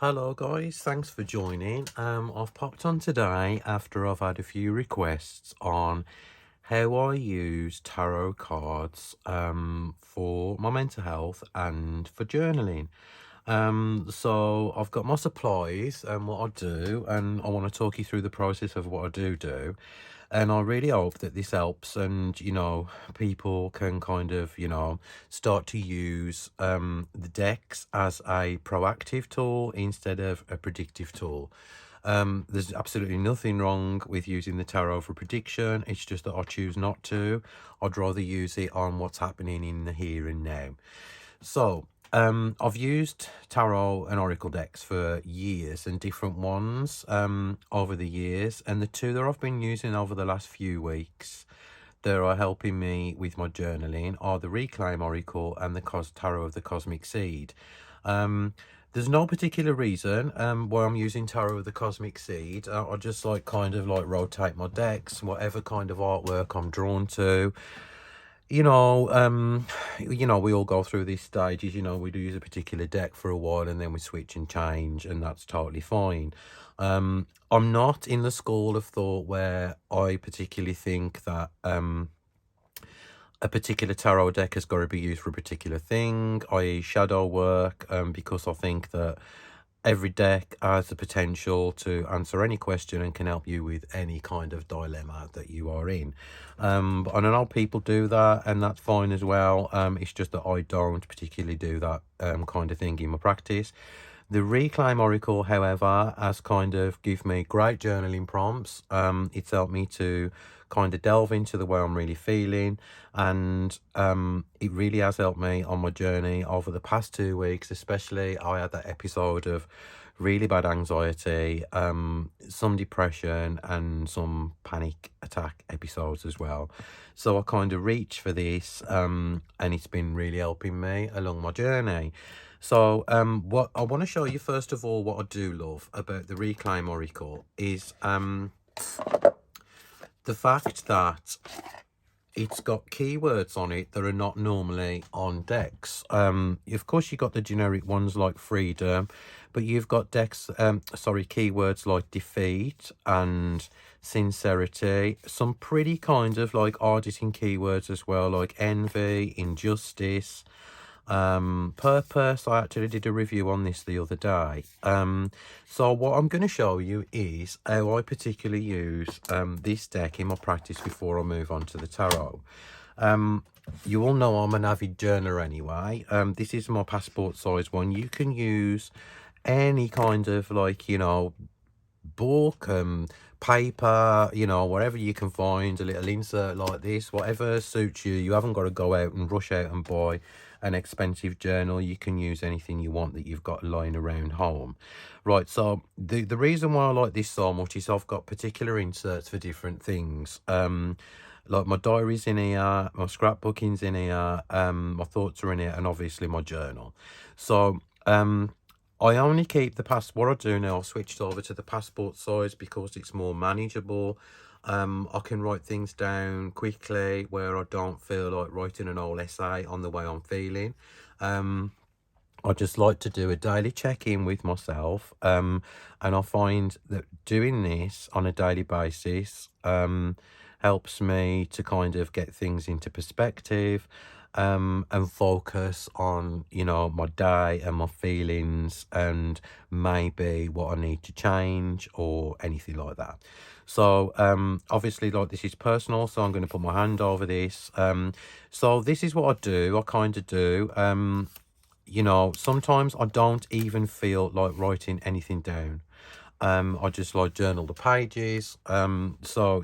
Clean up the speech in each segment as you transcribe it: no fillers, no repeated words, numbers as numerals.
Hello guys, thanks for joining. I've popped on today after I've had a few requests on how I use tarot cards for my mental health and for journaling. So I've got my supplies and what I do, and I want to talk you through the process of what I do. And I really hope that this helps, and people can kind of start to use the decks as a proactive tool instead of a predictive tool. There's absolutely nothing wrong with using the tarot for prediction. It's just that I choose not to. I'd rather use it on what's happening in the here and now. So, I've used tarot and oracle decks for years and different ones over the years, and the two that I've been using over the last few weeks that are helping me with my journaling are the Reclaim Oracle and the Tarot of the Cosmic Seed. There's no particular reason why I'm using Tarot of the Cosmic Seed. I just kind of rotate my decks, whatever kind of artwork I'm drawn to. We all go through these stages. We do use a particular deck for a while and then we switch and change, and that's totally fine. I'm not in the school of thought where I particularly think that a particular tarot deck has got to be used for a particular thing, i.e. shadow work, because I think that every deck has the potential to answer any question and can help you with any kind of dilemma that you are in. But I know people do that, and that's fine as well. It's just that I don't particularly do that kind of thing in my practice. The Reclaim Oracle, however, has kind of give me great journaling prompts. It's helped me to kind of delve into the way I'm really feeling, and it really has helped me on my journey over the past 2 weeks. Especially, I had that episode of really bad anxiety, some depression, and some panic attack episodes as well. So I kind of reached for this, and it's been really helping me along my journey. So what I want to show you first of all, what I do love about the Reclaim Oracle is the fact that it's got keywords on it that are not normally on decks. Of course, you got the generic ones like freedom, but you've got keywords like defeat and sincerity. Some pretty kind of hard-hitting keywords as well, like envy, injustice, purpose. I actually did a review on this the other day. So what I'm going to show you is how I particularly use this deck in my practice before I move on to the tarot. You all know I'm an avid journaler anyway. This is my passport size one. You can use any kind of book, paper, wherever you can find a little insert like this, whatever suits you. You haven't got to go out and rush out and buy an expensive journal. You can use anything you want that you've got lying around home. Right, so the reason why I like this so much is I've got particular inserts for different things. Like my diary's in here, my scrapbooking's in here, my thoughts are in here, and obviously my journal. So I only keep what I do now, I've switched over to the passport size because it's more manageable. I can write things down quickly where I don't feel like writing an whole essay on the way I'm feeling. I just like to do a daily check-in with myself, and I find that doing this on a daily basis helps me to kind of get things into perspective, and focus on my day and my feelings and maybe what I need to change or anything like that. So obviously, this is personal, so I'm going to put my hand over this. So this is what I kind of do. Sometimes I don't even feel like writing anything down. I just journal the pages. So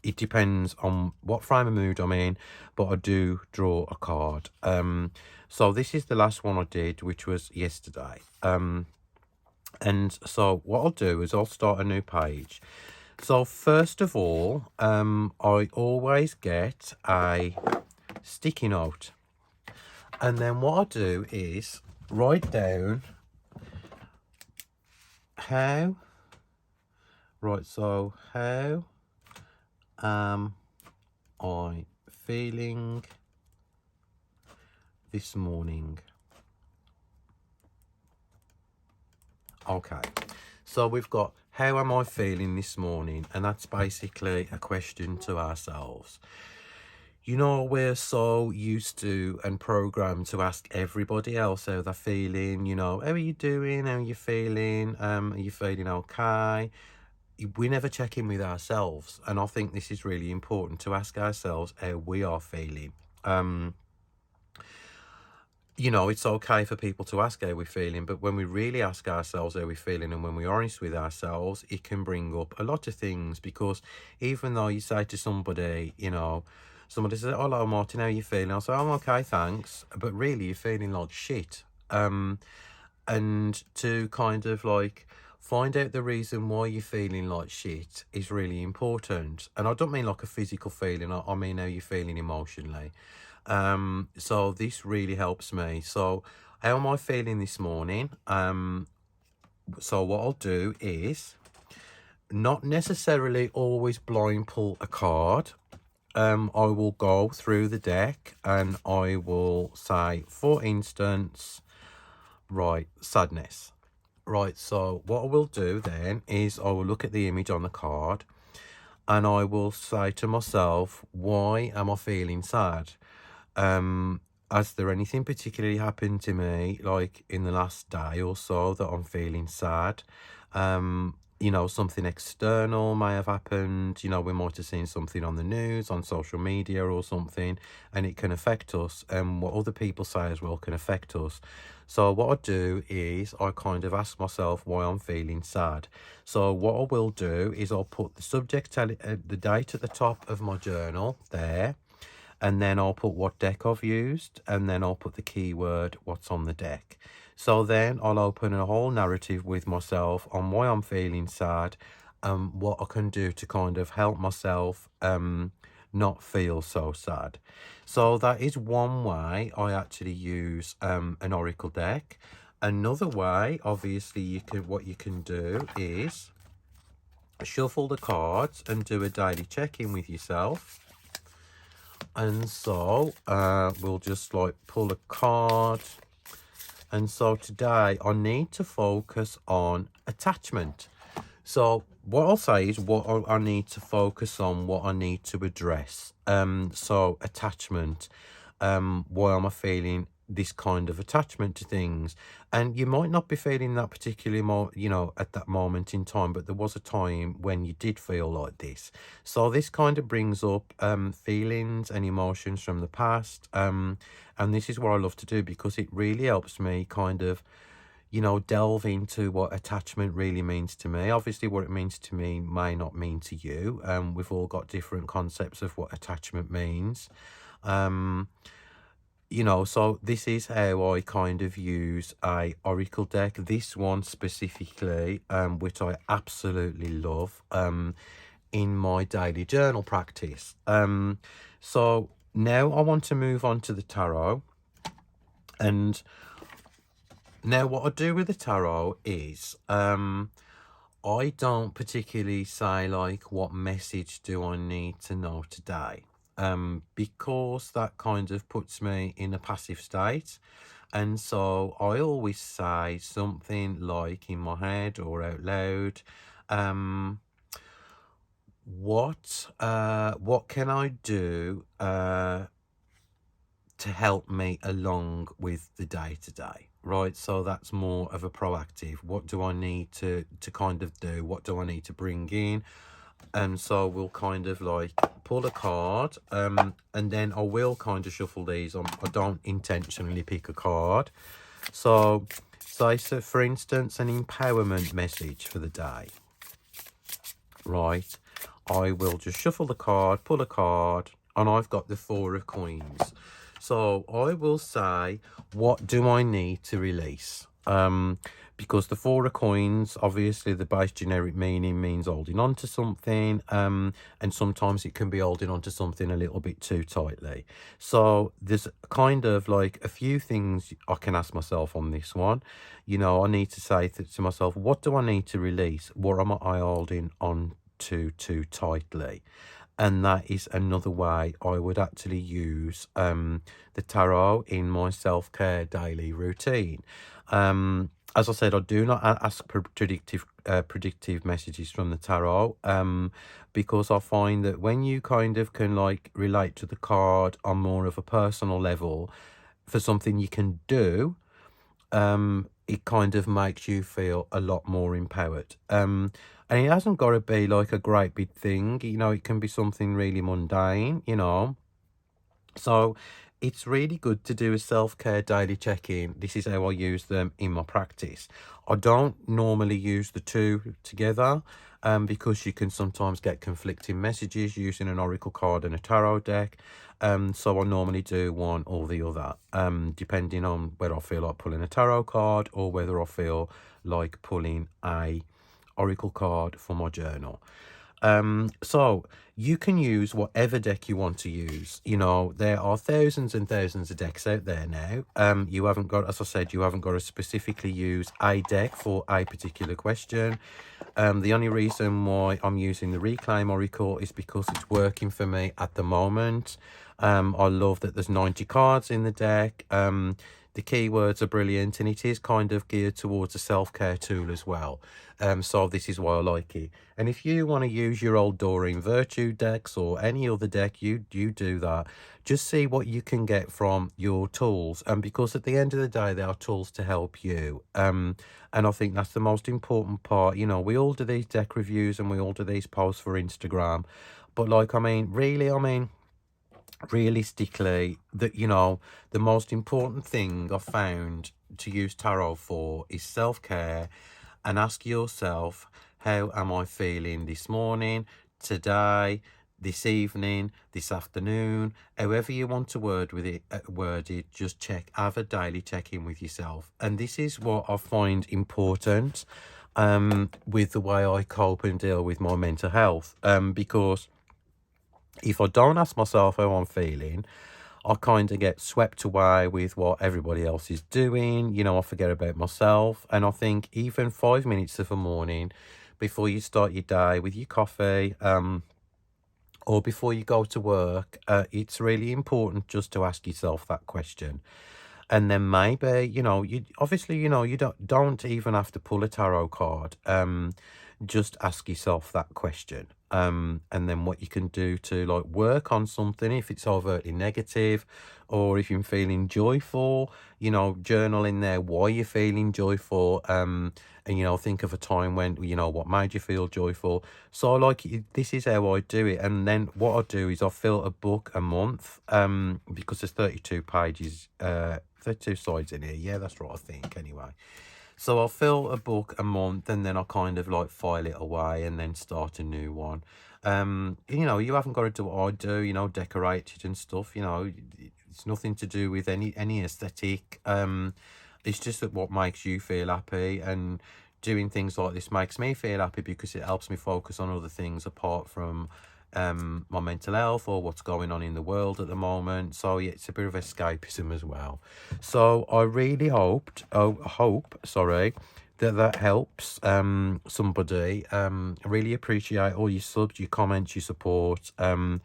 it depends on what frame of mood I'm in, but I do draw a card. So this is the last one I did, which was yesterday. And so what I'll do is I'll start a new page. So first of all, I always get a sticky note. And then what I do is write down how am I feeling this morning? Okay. So we've got how am I feeling this morning? And that's basically a question to ourselves. You know, we're so used to and programmed to ask everybody else how they're feeling, how are you doing? How are you feeling? Are you feeling okay? We never check in with ourselves. And I think this is really important to ask ourselves how we are feeling. Um, it's okay for people to ask how we're feeling, but when we really ask ourselves how we're feeling and when we're honest with ourselves, it can bring up a lot of things. Because even though you say to somebody, somebody says, "Hello, Martin, how you feeling?" I'll say, "I'm okay, thanks," but really you're feeling like shit. And to kind of like find out the reason why you're feeling like shit is really important. And I don't mean like a physical feeling, I mean how you're feeling emotionally. So this really helps me. So how am I feeling this morning? So what I'll do is not necessarily always blind pull a card. I will go through the deck and I will say, for instance, right, sadness. Right, so what I will do then is I will look at the image on the card and I will say to myself, why am I feeling sad? Um, has there anything particularly happened to me, like in the last day or so, that I'm feeling sad? Something external may have happened. We might have seen something on the news, on social media or something, and it can affect us. And what other people say as well can affect us. So what I do is I kind of ask myself why I'm feeling sad. So what I will do is I'll put the subject, the date at the top of my journal there, and then I'll put what deck I've used, and then I'll put the keyword what's on the deck. So then I'll open a whole narrative with myself on why I'm feeling sad, what I can do to kind of help myself not feel so sad. So that is one way I actually use an oracle deck. Another way, obviously, what you can do is shuffle the cards and do a daily check-in with yourself. And so we'll just like pull a card. And so today I need to focus on attachment. So what I'll say is what I need to focus on, what I need to address. So attachment. Why am I feeling this kind of attachment to things? And you might not be feeling that particularly more, at that moment in time, but there was a time when you did feel like this. So this kind of brings up feelings and emotions from the past. And this is what I love to do because it really helps me kind of delve into what attachment really means to me. Obviously, what it means to me may not mean to you. We've all got different concepts of what attachment means. So this is how I kind of use a oracle deck. This one specifically, which I absolutely love, in my daily journal practice. So now I want to move on to the tarot. And now what I do with the tarot is I don't particularly say like what message do I need to know today, because that kind of puts me in a passive state. And so I always say something like in my head or out loud, what can I do to help me along with the day to day, right? So that's more of a proactive. What do I need to kind of do? What do I need to bring in? And so we'll kind of like pull a card, and then I will kind of shuffle these. I don't intentionally pick a card. So say, so for instance, an empowerment message for the day, right? I will just shuffle the card, pull a card, and I've got the 4 of coins. So I will say, what do I need to release? Because the 4 of coins, obviously the base generic meaning means holding on to something, and sometimes it can be holding on to something a little bit too tightly. So there's kind of like a few things I can ask myself on this one. I need to say to myself, what do I need to release? What am I holding on too tightly? And that is another way I would actually use the tarot in my self-care daily routine. as I said, I do not ask predictive messages from the tarot, because I find that when you kind of can like relate to the card on more of a personal level for something you can do, it kind of makes you feel a lot more empowered. And it hasn't got to be like a great big thing, it can be something really mundane. So it's really good to do a self-care daily check-in. This is how I use them in my practice. I don't normally use the two together, because you can sometimes get conflicting messages using an oracle card and a tarot deck. So I normally do one or the other, depending on whether I feel like pulling a tarot card or whether I feel like pulling a oracle card for my journal. So you can use whatever deck you want to use. There are thousands and thousands of decks out there now. You haven't got, as I said, you haven't got to specifically use a deck for a particular question. The only reason why I'm using the Reclaim Oracle is because it's working for me at the moment. I love that there's 90 cards in the deck. The keywords are brilliant, and it is kind of geared towards a self-care tool as well. So this is why I like it. And if you want to use your old Doreen Virtue decks or any other deck, you do that. Just see what you can get from your tools. Because at the end of the day, they are tools to help you. And I think that's the most important part. We all do these deck reviews and we all do these posts for Instagram. But realistically, the most important thing I've found to use tarot for is self-care, and ask yourself, how am I feeling this morning, today, this evening, this afternoon, however you want to word it, just have a daily check-in with yourself. And this is what I find important, with the way I cope and deal with my mental health, because if I don't ask myself how I'm feeling, I kind of get swept away with what everybody else is doing. I forget about myself. And I think even 5 minutes of a morning before you start your day with your coffee, or before you go to work, it's really important just to ask yourself that question. And then maybe, you obviously, you don't even have to pull a tarot card. Just ask yourself that question. And then what you can do to like work on something, if it's overtly negative, or if you're feeling joyful, journal in there why you're feeling joyful. And think of a time when, what made you feel joyful. So this is how I do it. And then what I do is I fill a book a month, because there's 32 pages, 32 sides in here. Yeah, that's right, I think, anyway. So I'll fill a book a month, and then I'll kind of like file it away and then start a new one. You haven't got to do what I do, decorate it and stuff. It's nothing to do with any aesthetic. It's just that what makes you feel happy, and doing things like this makes me feel happy because it helps me focus on other things apart from my mental health or what's going on in the world at the moment. So yeah, it's a bit of escapism as well. So I really hope, sorry, that helps somebody. I really appreciate all your subs, your comments, your support. I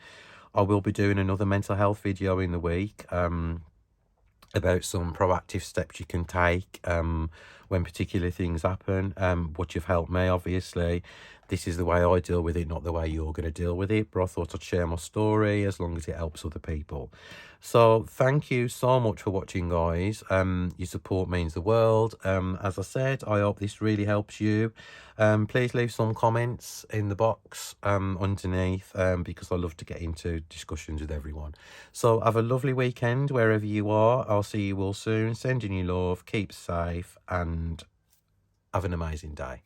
will be doing another mental health video in the week, about some proactive steps you can take when particular things happen, which have helped me, obviously. This is the way I deal with it, not the way you're going to deal with it, but I thought I'd share my story as long as it helps other people. So thank you so much for watching, guys. Your support means the world. As I said, I hope this really helps you. Please leave some comments in the box underneath, because I love to get into discussions with everyone. So have a lovely weekend wherever you are. I'll see you all soon. Sending you love, keep safe, and have an amazing day.